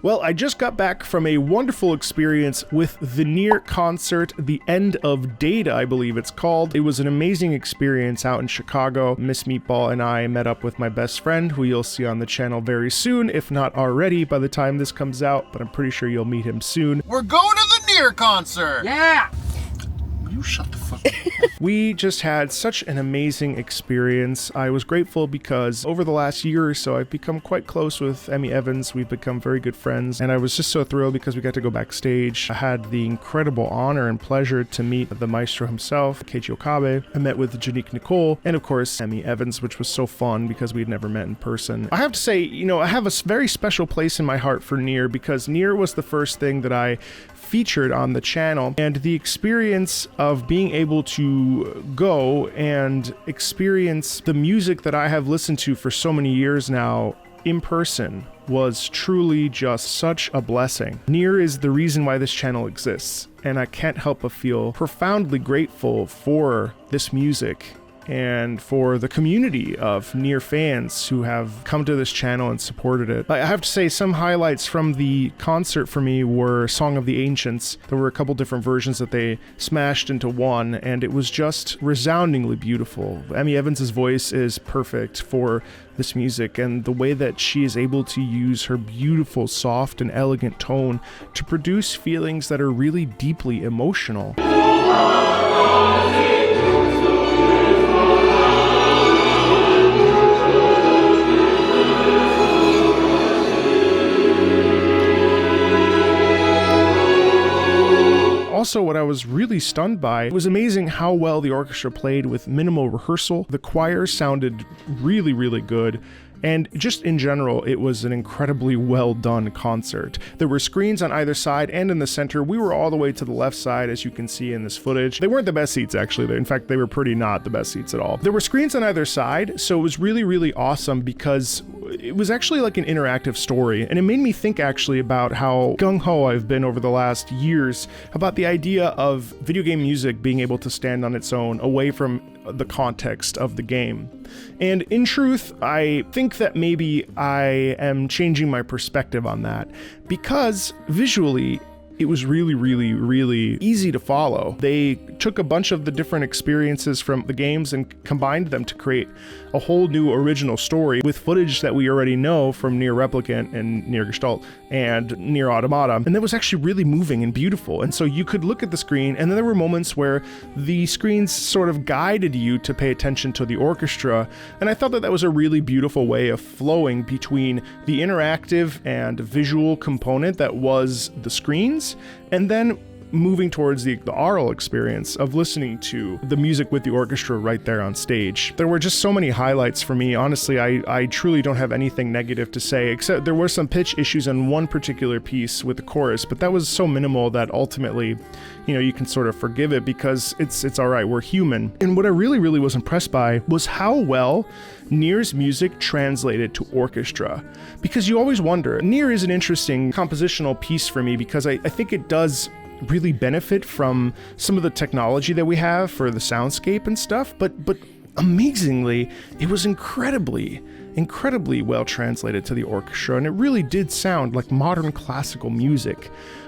Well, I just got back from a wonderful experience with the NieR concert, The End of Data, I believe it's called. It was an amazing experience out in Chicago. Miss Meatball and I met up with my best friend, who you'll see on the channel very soon, if not already by the time this comes out, but I'm pretty sure you'll meet him soon. We're going to the NieR concert! Yeah! You shut the fuck up. We just had such an amazing experience. I was grateful because over the last year or so, I've become quite close with Emmy Evans. We've become very good friends, and I was just so thrilled because we got to go backstage. I had the incredible honor and pleasure to meet the maestro himself, Keiji Okabe. I met with Janique Nicole, and of course, Emmy Evans, which was so fun because we'd never met in person. I have to say, you know, I have a very special place in my heart for NieR because NieR was the first thing that I featured on the channel, and the experience of being able to go and experience the music that I have listened to for so many years now in person was truly just such a blessing. NieR is the reason why this channel exists, and I can't help but feel profoundly grateful for this music and for the community of NieR fans who have come to this channel and supported it. I have to say, some highlights from the concert for me were Song of the Ancients. There were a couple different versions that they smashed into one, and it was just resoundingly beautiful. Emmy Evans' voice is perfect for this music, and the way that she is able to use her beautiful, soft, and elegant tone to produce feelings that are really deeply emotional. Also, what I was really stunned by, it was amazing how well the orchestra played with minimal rehearsal. The choir sounded really, really good. And just in general, it was an incredibly well done concert. There were screens on either side and in the center. We were all the way to the left side, as you can see in this footage. They weren't the best seats, actually. In fact, they were pretty not the best seats at all. There were screens on either side, so it was really, really awesome because it was actually like an interactive story. And it made me think actually about how gung-ho I've been over the last years about the idea of video game music being able to stand on its own away from the context of the game. And in truth, I think that maybe I am changing my perspective on that because visually, it was really, really, really easy to follow. They took a bunch of the different experiences from the games and combined them to create a whole new original story with footage that we already know from NieR Replicant and NieR Gestalt and NieR Automata. And that was actually really moving and beautiful. And so you could look at the screen, and then there were moments where the screens sort of guided you to pay attention to the orchestra. And I thought that that was a really beautiful way of flowing between the interactive and visual component that was the screens, and then moving towards the aural experience of listening to the music with the orchestra right there on stage. There were just so many highlights for me. Honestly, I truly don't have anything negative to say, except there were some pitch issues on one particular piece with the chorus, but that was so minimal that ultimately, you know, you can sort of forgive it because it's all right, we're human. And what I really, really was impressed by was how well NieR's music translated to orchestra. Because you always wonder, NieR is an interesting compositional piece for me because I think it does really benefit from some of the technology that we have for the soundscape and stuff, but amazingly, it was incredibly well translated to the orchestra, and it really did sound like modern classical music,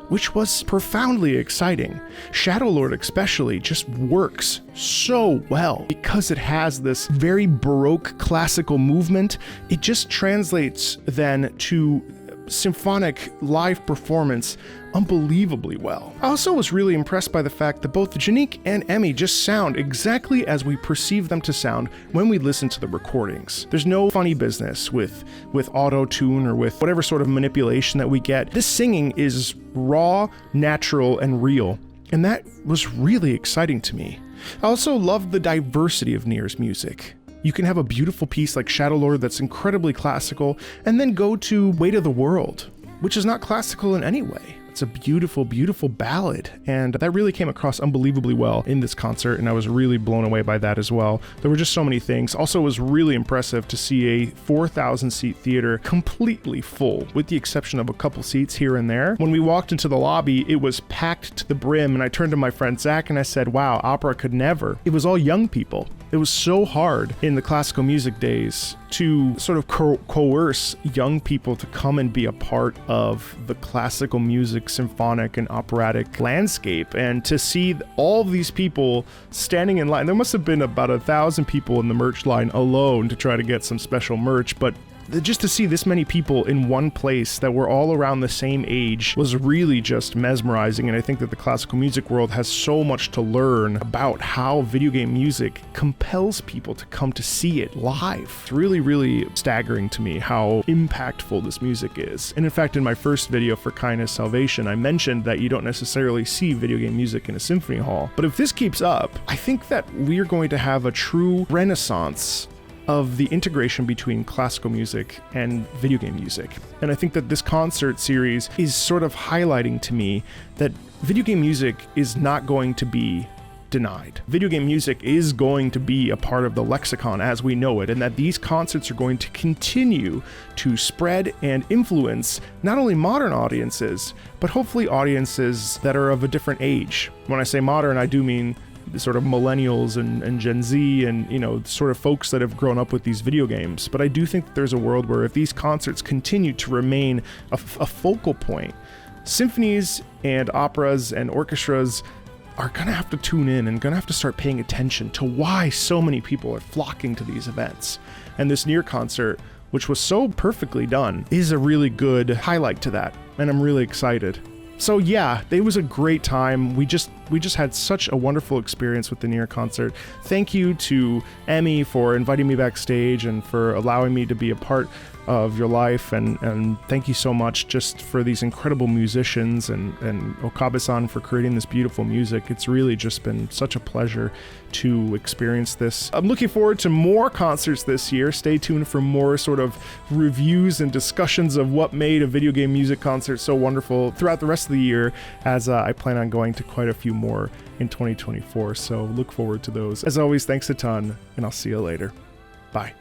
which was profoundly exciting. Shadowlord especially just works so well because it has this very Baroque classical movement. It just translates then to symphonic live performance unbelievably well. I also was really impressed by the fact that both Janique and Emmy just sound exactly as we perceive them to sound when we listen to the recordings. There's no funny business with auto-tune or with whatever sort of manipulation that we get. This singing is raw, natural, and real, and that was really exciting to me. I also love the diversity of NieR's music. You can have a beautiful piece like Shadowlord that's incredibly classical, and then go to Weight of the World, which is not classical in any way. It's a beautiful, beautiful ballad, and that really came across unbelievably well in this concert, and I was really blown away by that as well. There were just so many things. Also, it was really impressive to see a 4,000-seat theater completely full, with the exception of a couple seats here and there. When we walked into the lobby, it was packed to the brim, and I turned to my friend Zach and I said, wow, opera could never. It was all young people. It was so hard in the classical music days to sort of coerce young people to come and be a part of the classical music, symphonic, and operatic landscape, and to see all these people standing in line. There must have been about 1,000 people in the merch line alone to try to get some special merch, but just to see this many people in one place that were all around the same age was really just mesmerizing. And I think that the classical music world has so much to learn about how video game music compels people to come to see it live. It's really, really staggering to me how impactful this music is. And in fact, in my first video for Kindness Salvation, I mentioned that you don't necessarily see video game music in a symphony hall. But if this keeps up, I think that we're going to have a true renaissance of the integration between classical music and video game music. And I think that this concert series is sort of highlighting to me that video game music is not going to be denied. Video game music is going to be a part of the lexicon as we know it, and that these concerts are going to continue to spread and influence not only modern audiences, but hopefully audiences that are of a different age. When I say modern, I do mean the sort of millennials and Gen Z and, you know, sort of folks that have grown up with these video games. But I do think that there's a world where if these concerts continue to remain a focal point, symphonies and operas and orchestras are going to have to tune in and going to have to start paying attention to why so many people are flocking to these events. And this NieR concert, which was so perfectly done, is a really good highlight to that. And I'm really excited. So yeah, it was a great time. We just had such a wonderful experience with the NieR concert. Thank you to Emmy for inviting me backstage and for allowing me to be a part of your life, and thank you so much just for these incredible musicians and Okabe-san for creating this beautiful music. It's really just been such a pleasure to experience this. I'm looking forward to more concerts this year. Stay tuned for more sort of reviews and discussions of what made a video game music concert so wonderful throughout the rest of the year, as I plan on going to quite a few more in 2024. So look forward to those. As always, thanks a ton, and I'll see you later. Bye.